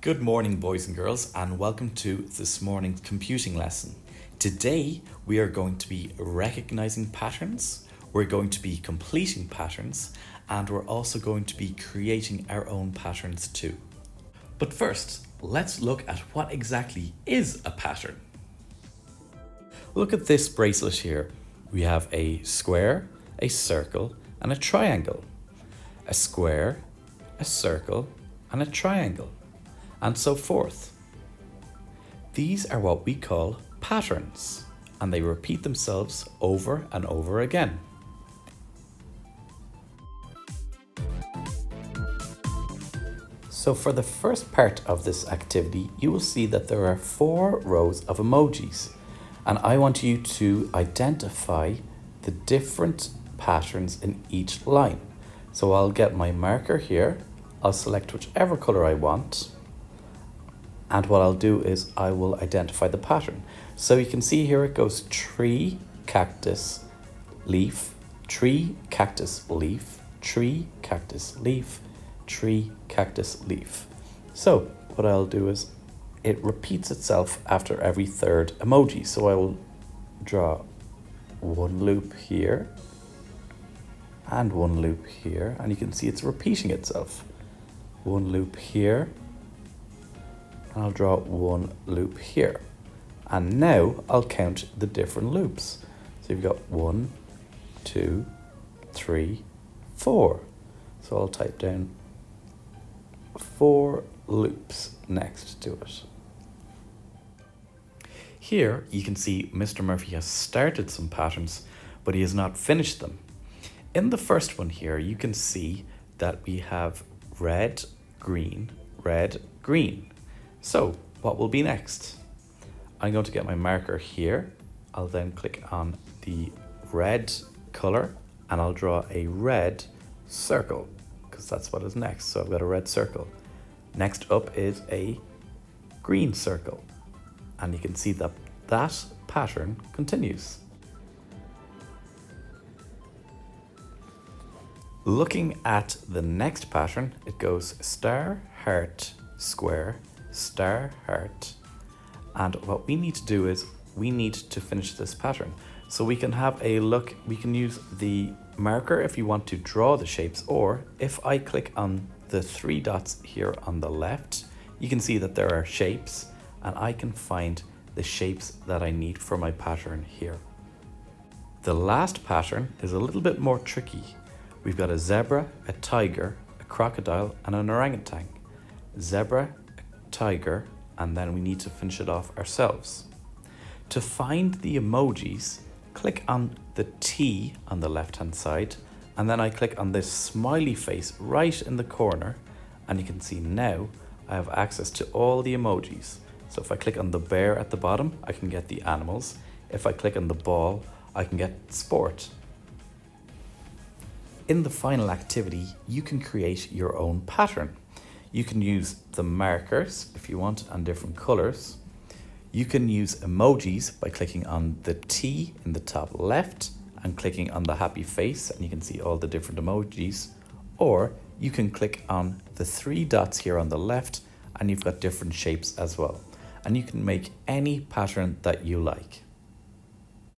Good morning, boys and girls, and welcome to this morning's computing lesson. Today, we are going to be recognizing patterns, we're going to be completing patterns, and we're also going to be creating our own patterns too. But first, let's look at what exactly is a pattern. Look at this bracelet here. We have a square, a circle, and a triangle. A square, a circle, and a triangle, and so forth. These are what we call patterns, and they repeat themselves over and over again. So for the first part of this activity, you will see that there are 4 rows of emojis, and I want you to identify the different patterns in each line. So I'll get my marker here, I'll select whichever color I want, and what I'll do is I will identify the pattern. So you can see here it goes tree, cactus, leaf, tree, cactus, leaf, tree, cactus, leaf, tree, cactus, leaf. So what I'll do is it repeats itself after every third emoji. So I will draw one loop here and one loop here, and you can see it's repeating itself. One loop here, and I'll draw one loop here. And now I'll count the different loops. So you've got 1, 2, 3, 4. So I'll type down 4 loops next to it. Here you can see Mr. Murphy has started some patterns, but he has not finished them. In the first one here, you can see that we have red, green, red, green. So what will be next? I'm going to get my marker here. I'll then click on the red color and I'll draw a red circle because that's what is next. So I've got a red circle. Next up is a green circle. And you can see that that pattern continues. Looking at the next pattern, it goes star, heart, square, star, heart, and what we need to do is we need to finish this pattern. So we can have a look, we can use the marker if you want to draw the shapes, or if I click on the 3 dots here on the left, you can see that there are shapes, and I can find the shapes that I need for my pattern here. The last pattern is a little bit more tricky. We've got a zebra, a tiger, a crocodile, and an orangutan. Zebra, tiger, and then we need to finish it off ourselves. To find the emojis, click on the T on the left hand side, and then I click on this smiley face right in the corner, and you can see now I have access to all the emojis. So if I click on the bear at the bottom, I can get the animals. If I click on the ball, I can get sport. In the final activity, you can create your own pattern. You can use the markers if you want and different colors. You can use emojis by clicking on the T in the top left and clicking on the happy face, and you can see all the different emojis. Or you can click on the 3 dots here on the left and you've got different shapes as well. And you can make any pattern that you like.